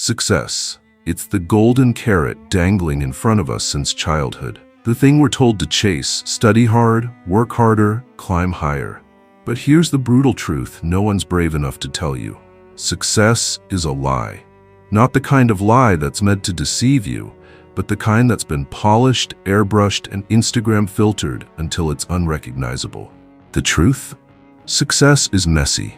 Success. It's the golden carrot dangling in front of us since childhood. The thing we're told to chase, study hard, work harder, climb higher. But here's the brutal truth no one's brave enough to tell you. Success is a lie. Not the kind of lie that's meant to deceive you, but the kind that's been polished, airbrushed, and Instagram filtered until it's unrecognizable. The truth? Success is messy.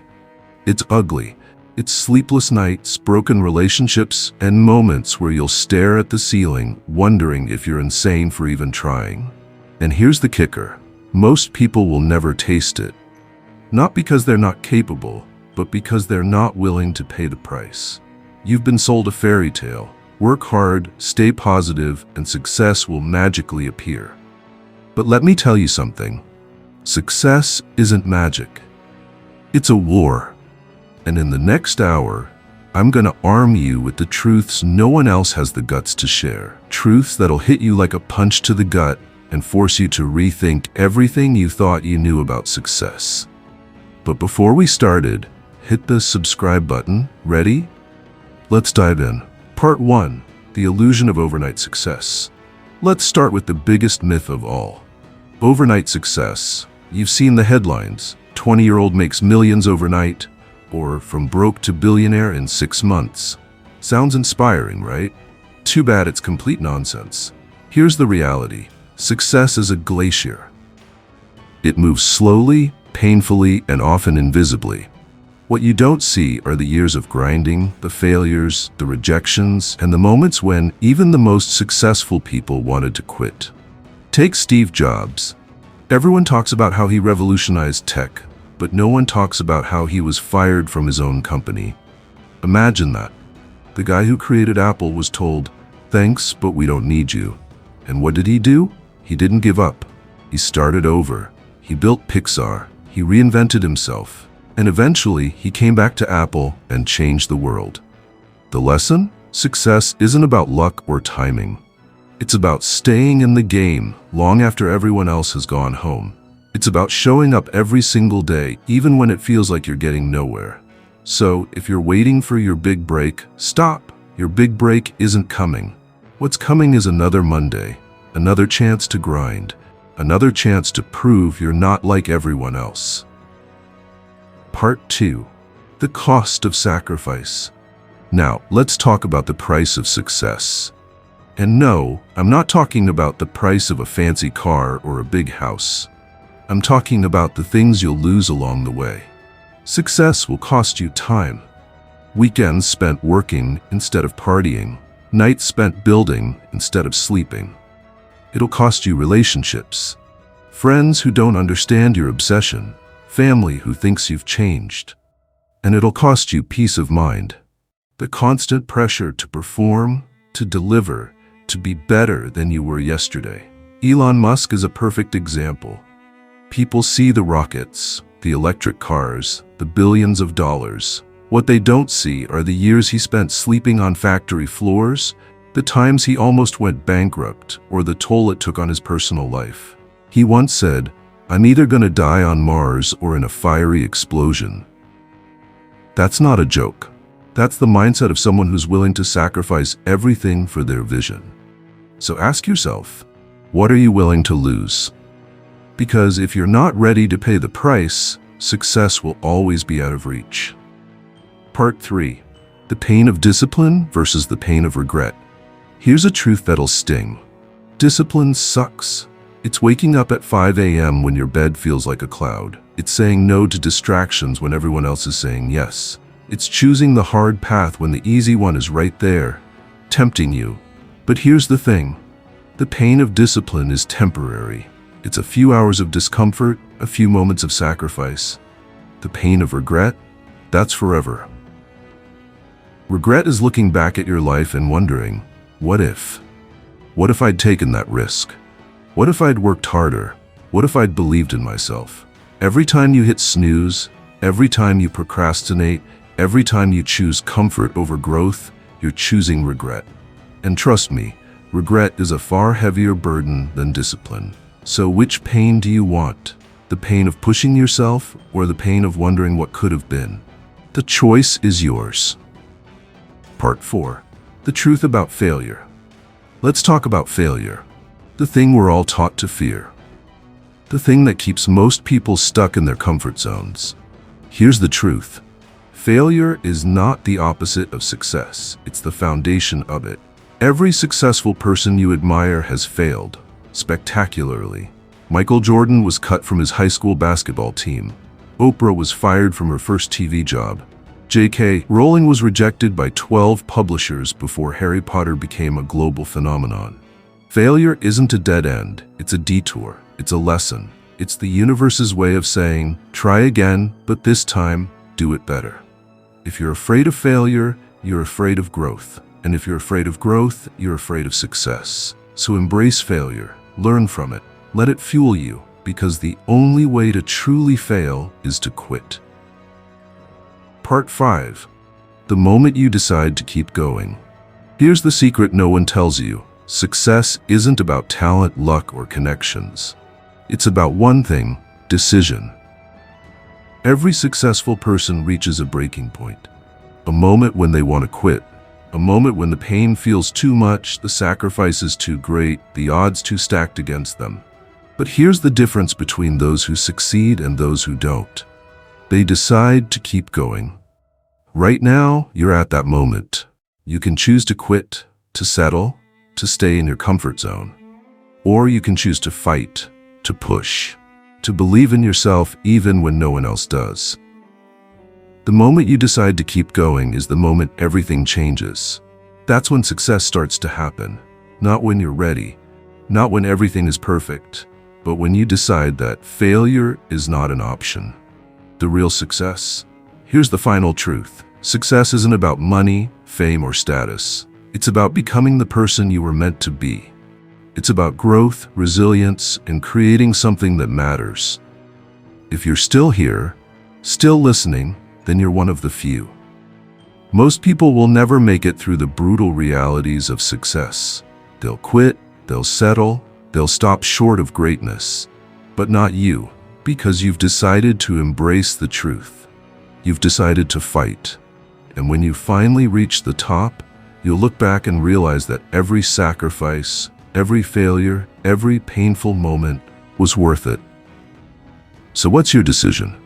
It's ugly. It's sleepless nights, broken relationships, and moments where you'll stare at the ceiling, wondering if you're insane for even trying. And here's the kicker. Most people will never taste it. Not because they're not capable, but because they're not willing to pay the price. You've been sold a fairy tale. Work hard, stay positive, and success will magically appear. But let me tell you something. Success isn't magic. It's a war. And in the next hour, I'm gonna arm you with the truths no one else has the guts to share. Truths that'll hit you like a punch to the gut and force you to rethink everything you thought you knew about success. But before we started, hit the subscribe button. Ready? Let's dive in. Part 1. The illusion of overnight success. Let's start with the biggest myth of all. Overnight success. You've seen the headlines. 20-year-old makes millions overnight, or from broke to billionaire in 6 months. Sounds inspiring, right? Too bad it's complete nonsense. Here's the reality. Success is a glacier. It moves slowly, painfully, and often invisibly. What you don't see are the years of grinding, the failures, the rejections, and the moments when even the most successful people wanted to quit. Take Steve Jobs. Everyone talks about how he revolutionized tech, but no one talks about how he was fired from his own company. Imagine that. The guy who created Apple was told, "Thanks, but we don't need you." And what did he do? He didn't give up. He started over. He built Pixar. He reinvented himself. And eventually, he came back to Apple and changed the world. The lesson? Success isn't about luck or timing. It's about staying in the game long after everyone else has gone home. It's about showing up every single day, even when it feels like you're getting nowhere. So, if you're waiting for your big break, stop. Your big break isn't coming. What's coming is another Monday, another chance to grind, another chance to prove you're not like everyone else. Part 2. The cost of sacrifice. Now, let's talk about the price of success. And no, I'm not talking about the price of a fancy car or a big house. I'm talking about the things you'll lose along the way. Success will cost you time. Weekends spent working instead of partying. Nights spent building instead of sleeping. It'll cost you relationships. Friends who don't understand your obsession. Family who thinks you've changed. And it'll cost you peace of mind. The constant pressure to perform, to deliver, to be better than you were yesterday. Elon Musk is a perfect example. People see the rockets, the electric cars, the billions of dollars. What they don't see are the years he spent sleeping on factory floors, the times he almost went bankrupt, or the toll it took on his personal life. He once said, "I'm either gonna die on Mars or in a fiery explosion." That's not a joke. That's the mindset of someone who's willing to sacrifice everything for their vision. So ask yourself, what are you willing to lose? Because if you're not ready to pay the price, success will always be out of reach. Part 3. The pain of discipline versus the pain of regret. Here's a truth that'll sting. Discipline sucks. It's waking up at 5 a.m. when your bed feels like a cloud. It's saying no to distractions when everyone else is saying yes. It's choosing the hard path when the easy one is right there, tempting you. But here's the thing. The pain of discipline is temporary. It's a few hours of discomfort, a few moments of sacrifice. The pain of regret, that's forever. Regret is looking back at your life and wondering, what if? What if I'd taken that risk? What if I'd worked harder? What if I'd believed in myself? Every time you hit snooze, every time you procrastinate, every time you choose comfort over growth, you're choosing regret. And trust me, regret is a far heavier burden than discipline. So which pain do you want? The pain of pushing yourself or the pain of wondering what could have been? The choice is yours. Part 4. The truth about failure. Let's talk about failure. The thing we're all taught to fear. The thing that keeps most people stuck in their comfort zones. Here's the truth. Failure is not the opposite of success. It's the foundation of it. Every successful person you admire has failed, spectacularly. Michael Jordan was cut from his high school basketball team. Oprah was fired from her first TV job. J.K. Rowling was rejected by 12 publishers before Harry Potter became a global phenomenon. Failure isn't a dead end, it's a detour, it's a lesson. It's the universe's way of saying, try again, but this time, do it better. If you're afraid of failure, you're afraid of growth. And if you're afraid of growth, you're afraid of success. So embrace failure, learn from it, let it fuel you, because the only way to truly fail is to quit. Part 5. The moment you decide to keep going. Here's the secret no one tells you. Success isn't about talent, luck, or connections. It's about one thing: decision. Every successful person reaches a breaking point. A moment when they want to quit. A moment when the pain feels too much, the sacrifice is too great, the odds too stacked against them. But here's the difference between those who succeed and those who don't. They decide to keep going. Right now, you're at that moment. You can choose to quit, to settle, to stay in your comfort zone. Or you can choose to fight, to push, to believe in yourself even when no one else does. The moment you decide to keep going is the moment everything changes. That's when success starts to happen. Not when you're ready, not when everything is perfect, but when you decide that failure is not an option. The real success? Here's the final truth. Success isn't about money, fame, or status. It's about becoming the person you were meant to be. It's about growth, resilience, and creating something that matters. If you're still here, still listening, then you're one of the few. Most people will never make it through the brutal realities of success. They'll quit, they'll settle, they'll stop short of greatness. But not you, because you've decided to embrace the truth. You've decided to fight. And when you finally reach the top, you'll look back and realize that every sacrifice, every failure, every painful moment was worth it. So what's your decision?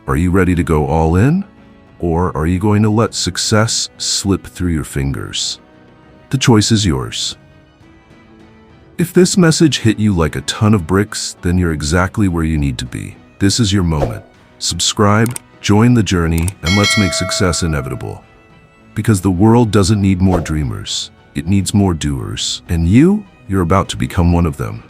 Are you ready to go all in? Or are you going to let success slip through your fingers? The choice is yours. If this message hit you like a ton of bricks, then you're exactly where you need to be. This is your moment. Subscribe, join the journey, and let's make success inevitable. Because the world doesn't need more dreamers. It needs more doers. And you're about to become one of them.